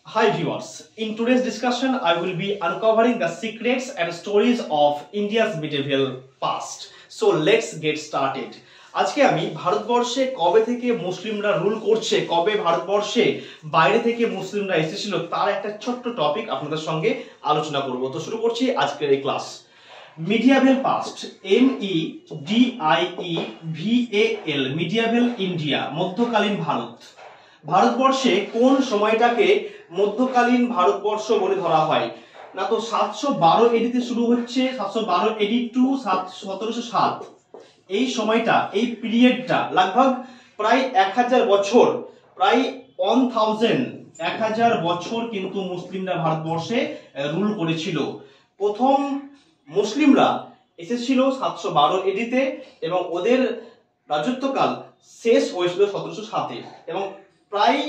Hi viewers, in today's discussion I will be uncovering the secrets and stories of India's medieval past. So let's get started. আজকে আমি ভারতবর্ষে কবে থেকে মুসলিমরা rule করছে, কবে ভারতবর্ষে বাইরে থেকে মুসলিমরা এসেছিল তার একটা ছোট্ট টপিক আপনাদের সঙ্গে আলোচনা করব। তো শুরু করছি আজকের এই class. Medieval past, MEDIEVAL, medieval India, মধ্যকালীন ভারত। ভারতবর্ষে কোন সময়টাকে মধ্যকালীন ভারতবর্ষ বলে ধরা হয়? না তো 712 এডিতে শুরু হচ্ছে, 712 এডি টু 1707, এই সময়টা, এই পিরিয়ডটা লাগভগ প্রায় 1000 বছর, প্রায় 1000 বছর কিন্তু মুসলিমরা ভারতবর্ষে রুল করেছিল। প্রথম মুসলিমরা এসেছিল 712 এডিতে এবং ওদের রাজত্বকাল শেষ হয়েছিল 1707-এ এবং প্রায়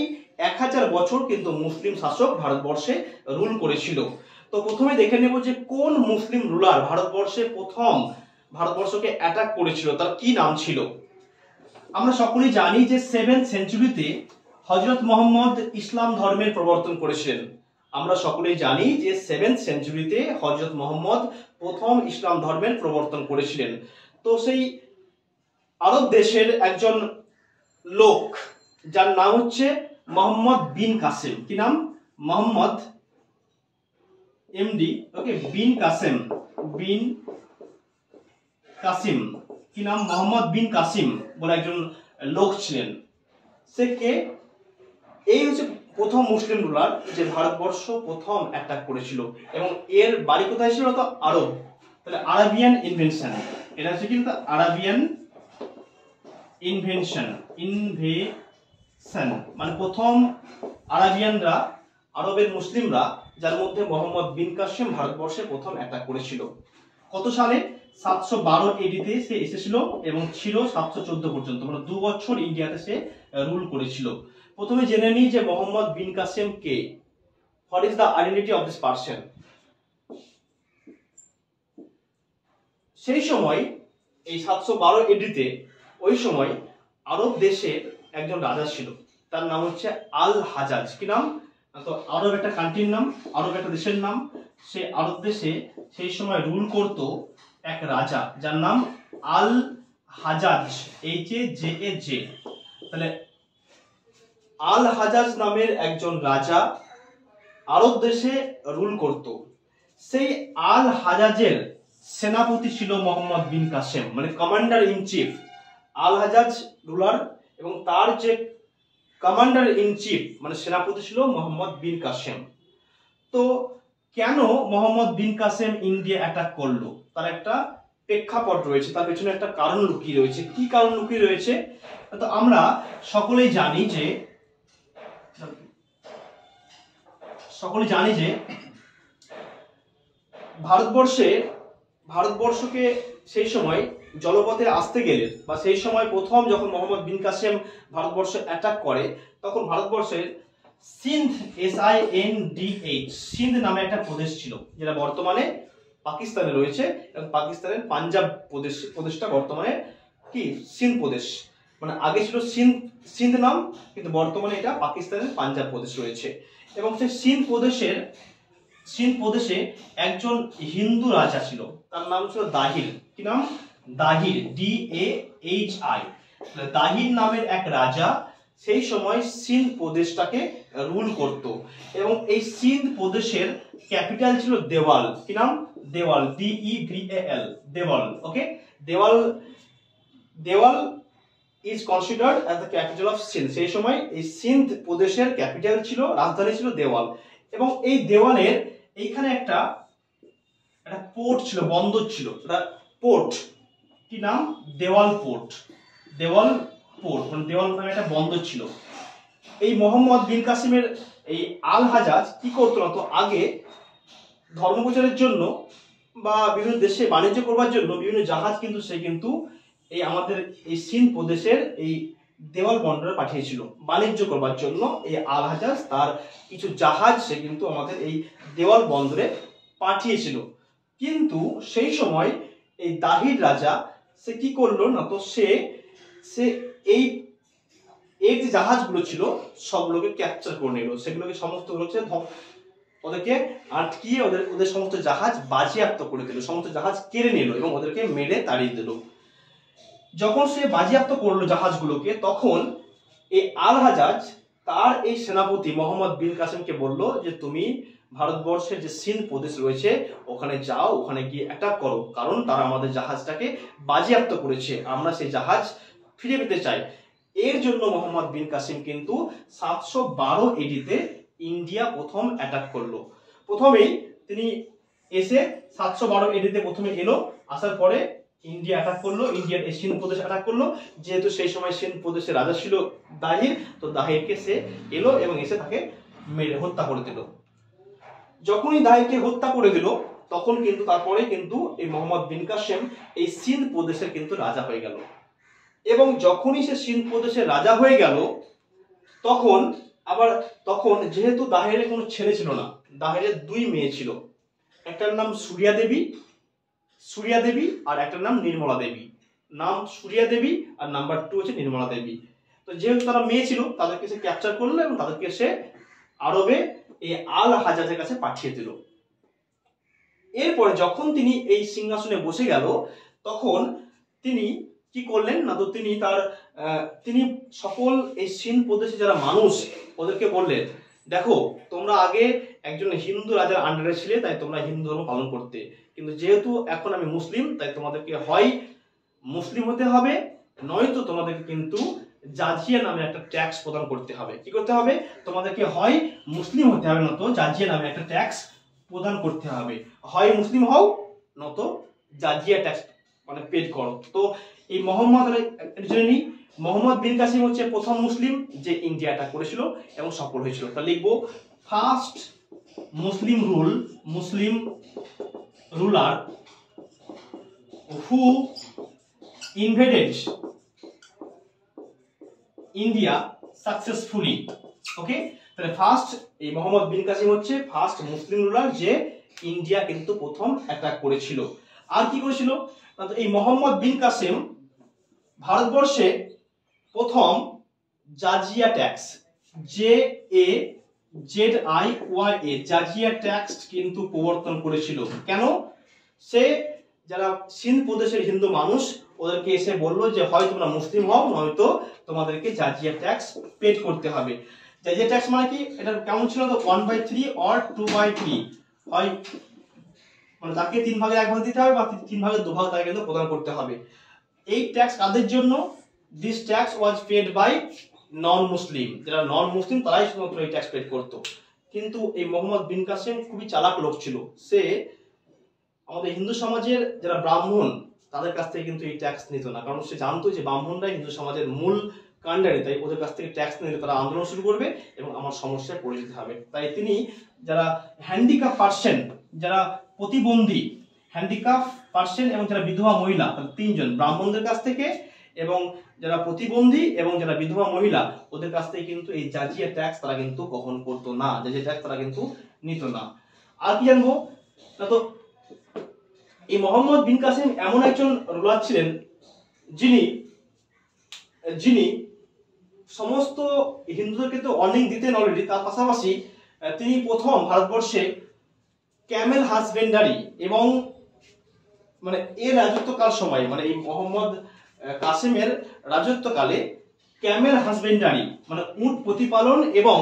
1000 বছর কিন্তু মুসলিম শাসক ভারতবর্ষে রুল করেছিল। তো প্রথমে দেখে নেব যে কোন মুসলিম রুলার ভারতবর্ষে প্রথম ভারতবর্ষকে অ্যাটাক করেছিল, তার কি নাম ছিল। আমরা সকলেই জানি যে 7th সেঞ্চুরিতে হযরত মুহাম্মদ ইসলাম ধর্মের প্রবর্তন করেছিলেন। আমরা সকলেই জানি যে 7th সেঞ্চুরিতে হযরত মুহাম্মদ প্রথম ইসলাম ধর্মের প্রবর্তন করেছিলেন। তো সেই আরব দেশের একজন লোক যার নাম হচ্ছে মোহাম্মদ বিন কাসেম। কি নাম? মোহাম্মদ MD বিন কাসেম, বিন কাসিম। কি নাম? মোহাম্মদ বিন কাসিম বলে একজন লোক ছিলেন। সে কে? এই হচ্ছে প্রথম মুসলিম রুলার যে ভারতবর্ষ প্রথম অ্যাটাক করেছিল এবং এর বাড়ি কোথায় ছিল? তো আরব। তাহলে আরাবিয়ান ইনভেনশন, এটা হচ্ছে কিন্তু আরাবিয়ান ইনভেনশন, মানে প্রথম আরাবিয়ানরা, আরবের মুসলিমরা, যার মধ্যে মোহাম্মদ বিন কাসিম ভারতবর্ষে প্রথম অ্যাটাক করেছিল। কত সালে? 712 এডিতে সে এসেছিল এবং ছিল 714 পর্যন্ত, মানে 2 বছর ইন্ডিয়াতে সে রুল করেছিল। প্রথমে জেনে নিই যে মোহাম্মদ বিন কাসিম কে। What is the identity of this person? সেই সময় এই 712 এডিতে ওই সময় আরব দেশের একজন রাজা ছিল, তার নাম হচ্ছে আল হাজাজ। কি নাম? তো আরব একটা কান্ট্রির নাম, আরব একটা দেশের নাম। সে আরব দেশে সেই সময় রুল করত এক রাজা যার নাম আল হাজাজ, HAJAJ। তাহলে আল হাজাজ নামের একজন রাজা আরব দেশে রুল করত। সেই আল হাজাজের সেনাপতি ছিল মোহাম্মদ বিন কাসেম, মানে commander in chief. Al Hajjaj ruler এবং তার যে কমান্ডার ইন চিফ মানে সেনাপতি ছিল মোহাম্মদ বিন কাসেম। তো কেন মোহাম্মদ বিন কাসেম ইন্ডিয়া অ্যাটাক করলো তার একটা প্রেক্ষাপট রয়েছে, তার পেছনে একটা কারণ লুকিয়ে রয়েছে। কি কারণ লুকিয়ে রয়েছে? তো আমরা সকলেই জানি যে ভারতবর্ষকে সেই সময় জলপথে আসতে গেলে বা সেই সময় প্রথম যখন মোহাম্মদ বিন কাসেম ভারতবর্ষে অ্যাটাক করে তখন ভারতবর্ষের সিন্ধ, SINDH, সিন্ধ নামে একটা প্রদেশ ছিল যেটা বর্তমানে পাকিস্তানে রয়েছে এবং পাকিস্তানের পাঞ্জাব প্রদেশটা বর্তমানে কি সিন্ধ প্রদেশ, মানে আগে ছিল সিন্ধ নাম, কিন্তু বর্তমানে এটা পাকিস্তানের পাঞ্জাব প্রদেশ রয়েছে। এবং সেই সিন্ধ প্রদেশে একজন হিন্দু রাজা ছিল, তার নাম ছিল দাহির। কি নাম? দাহির, DAHI। দাহির নামের এক রাজা সেই সময় সিন্ধ প্রদেশটাকে রুল করত এবং এই সিন্ধ প্রদেশের ক্যাপিটাল ছিল দেওয়াল। কি নাম? দেওয়াল, DEVAL, দেওয়াল। ওকে, দেওয়াল is considered as the capital of Sindh. সেই সময় এই সিন্ধ প্রদেশের ক্যাপিটাল ছিল, রাজধানী ছিল দেওয়াল। এবং এই দেওয়ালের এইখানে একটা পোর্ট ছিল, বন্দর ছিল, সেটা পোর্ট। কি নাম? দেওয়াল পোর্ট। দেওয়াল পোর্ট মানে দেওয়াল নামে একটা বন্দর ছিল। এই মোহাম্মদ বিন কাসিমের এই আল হাজাজ কি করতো না তো আগে ধর্মপ্রচারের জন্য বা বিভিন্ন দেশে বাণিজ্য করবার জন্য বিভিন্ন জাহাজ কিন্তু সে কিন্তু এই আমাদের এই সিন্ধ প্রদেশের এই দেওয়াল বন্দরে পাঠিয়েছিল বাণিজ্য করবার জন্য। এই আল হাজাজ তার কিছু জাহাজ সে কিন্তু আমাদের এই দেওয়াল বন্দরে পাঠিয়েছিল। কিন্তু সেই সময় এই দাহির রাজা সে কি করলো না তো সে এই এই যে জাহাজগুলো ছিল সবগুলোকে ক্যাপচার করে নিল, সেগুলোকে সমস্তগুলো হচ্ছে ওদেরকে আটকিয়ে ওদের সমস্ত জাহাজ বাজেয়াপ্ত করে দিল, সমস্ত জাহাজ কেড়ে নিল এবং ওদেরকে মেরে তাড়িয়ে দিল। যখন সে বাজেয়াপ্ত করলো জাহাজগুলোকে, তখন এই আল হাজাজ তার এই সেনাপতি মোহাম্মদ বিন কাসেমকে বলল যে তুমি ভারতবর্ষের যে সিন্ধ প্রদেশ রয়েছে ওখানে যাও, ওখানে গিয়ে অ্যাটাক করো, কারণ তারা আমাদের জাহাজটাকে বাজেয়াপ্ত করেছে, আমরা সেই জাহাজ ফিরে পেতে চাই। এর জন্য মোহাম্মদ বিন কাসেম কিন্তু 712 এডিতে ইন্ডিয়া প্রথম অ্যাটাক করলো। প্রথমেই তিনি এসে 712 এডিতে প্রথমে এলো, আসার পরে ইন্ডিয়া অ্যাটাক করলো, ইন্ডিয়ার এই সিন্ধ প্রদেশ অ্যাটাক করলো। যেহেতু সেই সময় সিন্ধ প্রদেশের রাজা ছিল দাহির, তো দাহিরকে সে এলো এবং এসে তাকে মেরে হত্যা করে দিল। যখনই দাহিরকে হত্যা করে দিল, তখন কিন্তু তারপরে কিন্তু এই মোহাম্মদ বিন কাসেম এই সিন্ধ প্রদেশের কিন্তু রাজা হয়ে গেল। এবং যখনই সে সিন্ধ প্রদেশের রাজা হয়ে গেল, তখন যেহেতু দাহিরের কোনো ছেলে ছিল না, দাহিরের 2 মেয়ে ছিল, একটার নাম সূর্যা দেবী আর একটার নাম নির্মলা দেবী। নাম সূর্যা দেবী আর নাম্বার 2 হচ্ছে নির্মলা দেবী। তো যেহেতু তারা মেয়ে ছিল, তাদেরকে সে ক্যাপচার করলো এবং তাদেরকে সে আরবে এই আল হাজাজের কাছে পাঠিয়ে দিল। এরপরে যখন তিনি এই সিংহাসনে বসে গেল, তখন তিনি কি করলেন না, তো তিনি সকল এই সিন্ধ প্রদেশে যারা মানুষ ওদেরকে বললেন, দেখো তোমরা আগে একজন হিন্দু রাজার আন্ডারে ছিলে, তাই তোমরা হিন্দু ধর্ম পালন করতে, কিন্তু যেহেতু এখন আমি মুসলিম, তাই তোমাদেরকে হয় মুসলিম হতে হবে, নয়তো তোমাদেরকে কিন্তু জাজিয়া নামে একটা ট্যাক্স প্রদান করতে হবে। কি করতে হবে? তোমাদেরকে হয় মুসলিম হতে হবে, নয়তো জাজিয়া নামে একটা ট্যাক্স প্রদান করতে হবে। হয় মুসলিম হও, নয়তো জাজিয়া ট্যাক্স মানে পেড করো। তো এই মোহাম্মদ বিন কাসিম হচ্ছে প্রথম মুসলিম যে ইন্ডিয়া অ্যাটাক করেছিল এবং সফল হয়েছিল। তা লিখবো ফার্স্ট মুসলিম রুলার হু ইনভেডেড ইন্ডিয়া সাকসেসফুলি। ওকে, তাহলে ফার্স্ট এই মোহাম্মদ বিন কাসিম হচ্ছে ফার্স্ট মুসলিম রুলার যে ইন্ডিয়া কিন্তু প্রথম অ্যাটাক করেছিল। আর কি করেছিল? এই মোহাম্মদ বিন কাসিম ভারতবর্ষে প্রথম Jajia tax JAZIA Jajia tax কিন্তু প্রবর্তন করেছিল। কেন? সে যারা সিন্ধ প্রদেশের হিন্দু মানুষ ওদেরকে এসে বললো যে হয় তোমরা মুসলিম হও, নয়তো তোমাদেরকে জাজিয়া ট্যাক্স পেড করতে হবে। জাজিয়া ট্যাক্স মানে কি? এটা কেমন ছিল? তো 1/3 or 2/3, হয় মানে তাকে 3 ভাগে 1 ভাগ দিতে হবে বা 3 ভাগে 2 ভাগ তাকে কিন্তু প্রদান করতে হবে। এই ট্যাক্স কাদের জন্য? This tax was paid by non Muslim, যারা নন মুসলিম তারাই শুধুমাত্র এই ট্যাক্স পেড করতো। কিন্তু এই মোহাম্মদ বিন কাসিম খুবই চালাক লোক ছিল, সে আমাদের হিন্দু সমাজের যারা ব্রাহ্মণ তাদের কাছ থেকে কিন্তু এই ট্যাক্স নিত না, কারণ সে জানতো যে ব্রাহ্মণরাই হিন্দু সমাজের মূল কাণ্ডারি, তাই ওদের কাছ থেকে ট্যাক্স নিলে তারা আন্দোলন শুরু করবে এবং আমার সমস্যায় পড়ে যেতে হবে। তাই তিনি যারা হ্যান্ডিক্যাপ পার্সন, যারা প্রতিবন্ধী হ্যান্ডিক্যাপ পার্সন এবং যারা বিধবা মহিলা, 3 জন ব্রাহ্মণদের কাছ থেকে এবং যারা প্রতিবন্ধী এবং যারা বিধবা মহিলা ওদের কাছ থেকে কিন্তু এই জাজিয়া ট্যাক্স তারা কিন্তু গ্রহণ করতো না, জাজিয়া ট্যাক্স তারা কিন্তু নিত না। আর কি জানবো না, তো এই মোহাম্মদ বিন কাসিম এমন একজন রুলার ছিলেন যিনি সমস্ত হিন্দুদেরকে তো অর্নিং দিতেন অলরেডি, তার পাশাপাশি তিনি প্রথম ভারতবর্ষে ক্যামেল হাজবেন্ডারি এবং মানে এর রাজত্বকাল সময়, মানে এই মোহাম্মদ কাসিমের রাজত্বকালে ক্যামেল হাজবেন্ডারি মানে উট প্রতিপালন এবং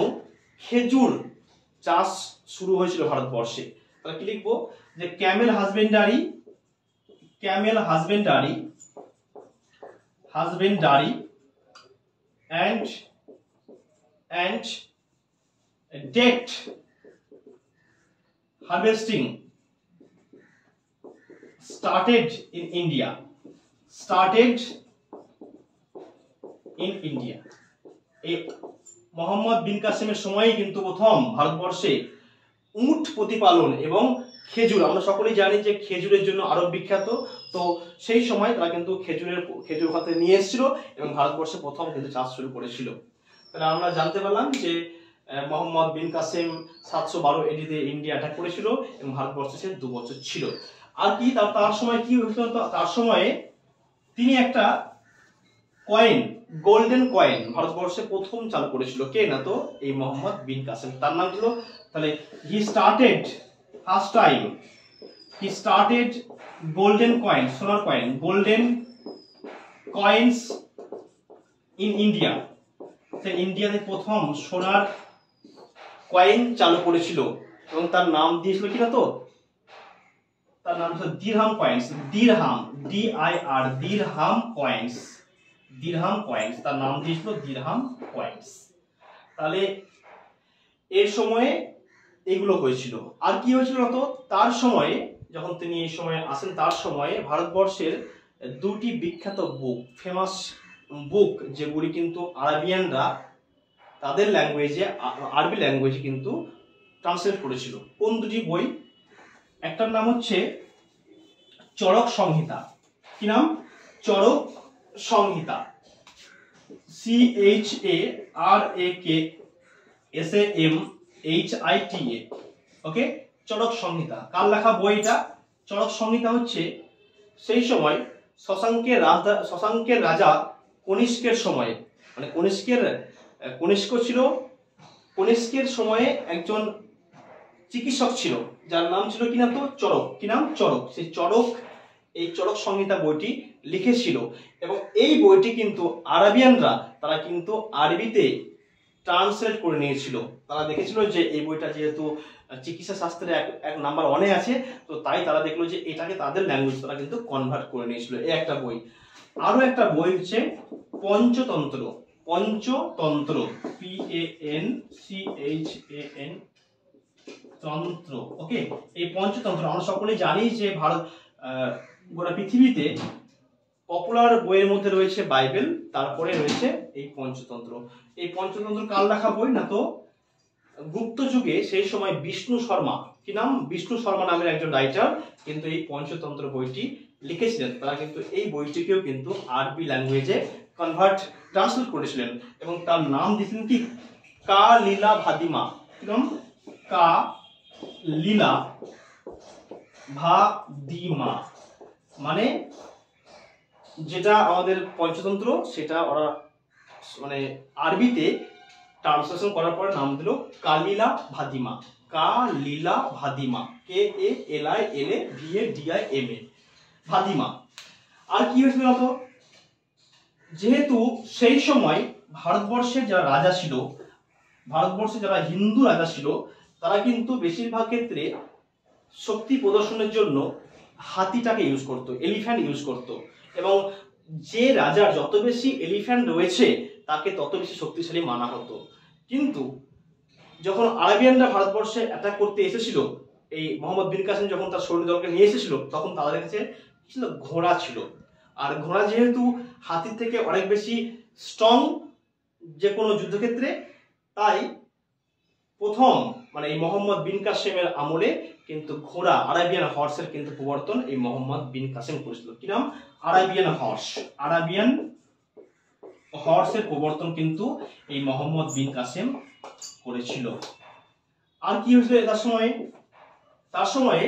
খেজুর চাষ শুরু হয়েছিল ভারতবর্ষে। তাহলে কি লিখবো? যে Camel husbandry and date harvesting started in India. এই মোহাম্মদ বিন কাসিমের সময় কিন্তু প্রথম ভারতবর্ষে উট প্রতিপালন এবং খেজুর, আমরা সকলেই জানি যে খেজুরের জন্য আরব বিখ্যাত, তো সেই সময় তারা কিন্তু খেজুর হাতে নিয়ে এসেছিল এবং ভারতবর্ষে প্রথম কিন্তু চাষ শুরু করেছিল। তাহলে আমরা জানতে পারলাম যে মোহাম্মদ বিন কাসিম 712 এডিতে ইন্ডিয়া অ্যাটাক করেছিল এবং ভারতবর্ষে সে 2 বছর ছিল। আর কি তার সময় কি হয়েছিল? তার সময়ে তিনি একটা কয়েন গোল্ডেন কয়েন ভারতবর্ষে প্রথম চালু করেছিল কে না তো এই মোহাম্মদ বিন কাসেম, তার নাম ছিল। তাহলে he started first time, he started golden coin, সোনার coin, golden coins in India. ইন্ডিয়াতে প্রথম সোনার কয়েন চালু করেছিল এবং তার নাম দিয়েছিল কিনা তো, তার নাম ছিল দিরহাম কয়েন্স, দিরহাম, DIR, দিরহাম কয়েন্স, দিরহাম কয়েন্স, তার নাম দিয়েছিল দিরহাম কয়েন্স। তাহলে এর সময়ে এগুলো হয়েছিল। আর কি হয়েছিল তো, তার সময়ে যখন তিনি এই সময়ে আসেন, তার সময়ে ভারতবর্ষের দুটি বিখ্যাত বুক, ফেমাস বুক, যেগুলি কিন্তু আরবিয়ানরা তাদের ল্যাঙ্গুয়েজে, আরবি ল্যাঙ্গুয়েজে কিন্তু ট্রান্সলেট করেছিল। কোন দুটি বই? একটার নাম হচ্ছে চরক সংহিতা। কি নাম? চরক সংহিতা, CHARAKSAMHITA, ওকে, চরক সংহিতা। কার লেখা বইটা? চরক সংহিতা হচ্ছে সেই সময় শশাঙ্কের রাজা কনিষ্কের সময়ে, মানে কনিষ্ক ছিল, কনিষ্কের সময়ে একজন চিকিৎসক ছিল যার নাম ছিল কিনা তো চরক। কি নাম? চরক। সেই চরক এই চরক সংহিতা বইটি লিখেছিল এবং এই বইটি কিন্তু আরবিয়ানরা তারা কিন্তু আরবিতে ট্রান্সলেট করে নিয়েছিল। তারা দেখেছিল যে এই বইটা যেহেতু চিকিৎসা শাস্ত্রে এক নাম্বার 1-এ আছে, তো তাই তারা দেখলো যে এটাকে তাদের ল্যাঙ্গুয়েজ তারা কিন্তু কনভার্ট করে নিয়েছিল। এই একটা বই। আরো একটা বই হচ্ছে পঞ্চতন্ত্র, পঞ্চতন্ত্র, PANCHAN তন্ত্র, ওকে। এই পঞ্চতন্ত্র আমরা সকলেই জানি যে ভারত গোটা পৃথিবীতে পপুলার বইয়ের মধ্যে রয়েছে বাইবেল, তারপরে রয়েছে এই পঞ্চতন্ত্র। এই পঞ্চতন্ত্র কার লেখা বই না তো গুপ্ত যুগে সেই সময় বিষ্ণু শর্মা, কি নাম? বিষ্ণু শর্মা নামের একজন রাইটার কিন্তু এই পঞ্চতন্ত্র বইটি লিখেছিলেন। তারা কিন্তু এই বইটিকেও কিন্তু আরবি ল্যাঙ্গুয়েজে ট্রান্সলেট করেছিলেন এবং তার নাম দিয়েছিলেন কি? কা লীলা ভাদিমা। কি নাম? কা লীলা ভাদিমা, মানে যেটা আমাদের পঞ্চতন্ত্র সেটা ওরা মানে আরবিতে ট্রান্সলেশন করার পরে নাম দিল কালীলা ভাদিমা, কালীলা ভাদিমা, KALILAVADIMA, ভাদিমা। আর কি হয়েছিল তো, যেহেতু সেই সময় ভারতবর্ষের যারা রাজা ছিল, ভারতবর্ষে যারা হিন্দু রাজা ছিল, তারা কিন্তু বেশিরভাগ ক্ষেত্রে শক্তি প্রদর্শনের জন্য হাতিটাকে ইউজ করতো, এলিফ্যান্ট ইউজ করতো এবং যে রাজার যত বেশি এলিফ্যান্ট রয়েছে তাকে তত বেশি শক্তিশালী মানা হতো। কিন্তু যখন আরবিয়ানরা ভারতবর্ষে অ্যাটাক করতে এসেছিল, এই মোহাম্মদ বিন কাসেম যখন তার সৈন্যদলকে নিয়ে এসেছিল, তখন তাদের কাছে ছিল ঘোড়া ছিল। আর ঘোড়া যেহেতু হাতির থেকে অনেক বেশি স্ট্রং যে কোনো যুদ্ধক্ষেত্রে, তাই প্রথম মানে এই মোহাম্মদ বিন কাসেমের আমলে কিন্তু ঘোড়া, আরাবিয়ান হর্সের কিন্তু প্রবর্তন এই মোহাম্মদ বিন কাসেম করেছিল। কি নাম? আরাবিয়ান হর্স, আরাবিয়ান হর্সের প্রবর্তন কিন্তু এই মোহাম্মদ বিন কাসেম করেছিল। আর কি হয়েছিল তার সময়ে? তার সময়ে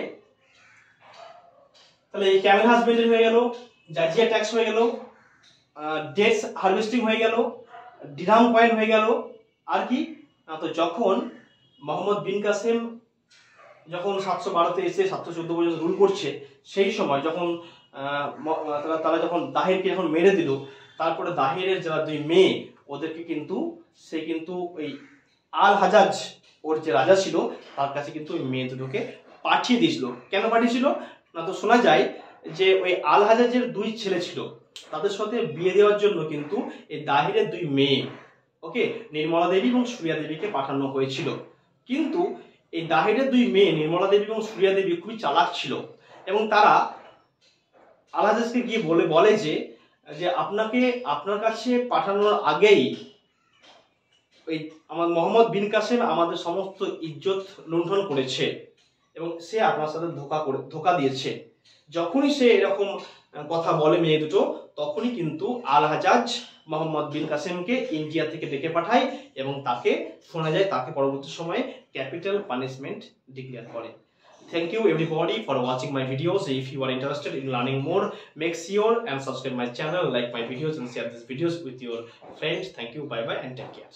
তাহলে এই ক্যামেল হাজবেন্ডারি হয়ে গেল, জাজিয়া ট্যাক্স হয়ে গেল, ডেটস হারভেস্টিং হয়ে গেল, দিরহাম কয়েন হয়ে গেল। আর কি তো যখন মোহাম্মদ বিন কাসেম যখন 712-তে এসে 714 পর্যন্ত রুল করছে, সেই সময় যখন তারা যখন দাহিরকে যখন মেরে দিল, তারপরে দাহিরের যারা দুই মেয়ে ওদেরকে কিন্তু সে কিন্তু ওই আল হাজাজ ওর যে রাজা ছিল তার কাছে কিন্তু ওই মেয়ে দুটোকে পাঠিয়ে দিয়েছিল। কেন পাঠিয়েছিল না তো শোনা যায় যে ওই আল হাজাজের দুই ছেলে ছিল, তাদের সাথে বিয়ে দেওয়ার জন্য কিন্তু এই দাহিরের দুই মেয়ে, ওকে, নির্মলা দেবী এবং সূর্যা দেবীকে পাঠানো হয়েছিল। কিন্তু এই দাহিরের দুই মেয়ে নির্মলা দেবী এবং সূর্যা দেবী খুবই চালাক ছিল এবং তারা আল হাজাজকে গিয়ে বলে যে আপনাকে আপনার কাছে পাঠানোর আগেই ওই আমার মোহাম্মদ বিন কাসেম আমাদের সমস্ত ইজ্জত লুণ্ঠন করেছে এবং সে আপনার সাথে ধোঁকা দিয়েছে। যখনই সে এরকম কথা বলে মেয়ে দুটো, তখনই কিন্তু আল হাজাজ মোহাম্মদ বিন কাসেমকে ইন্ডিয়া থেকে ডেকে পাঠায় এবং তাকে শোনা যায় তাকে পরবর্তী সময়ে ক্যাপিটাল পানিশমেন্ট ডিক্লেয়ার করে। Thank you everybody for watching my videos. If you are interested in learning more, make sure and subscribe my channel, like my videos and share these videos with your friends. Thank you, bye bye and take care.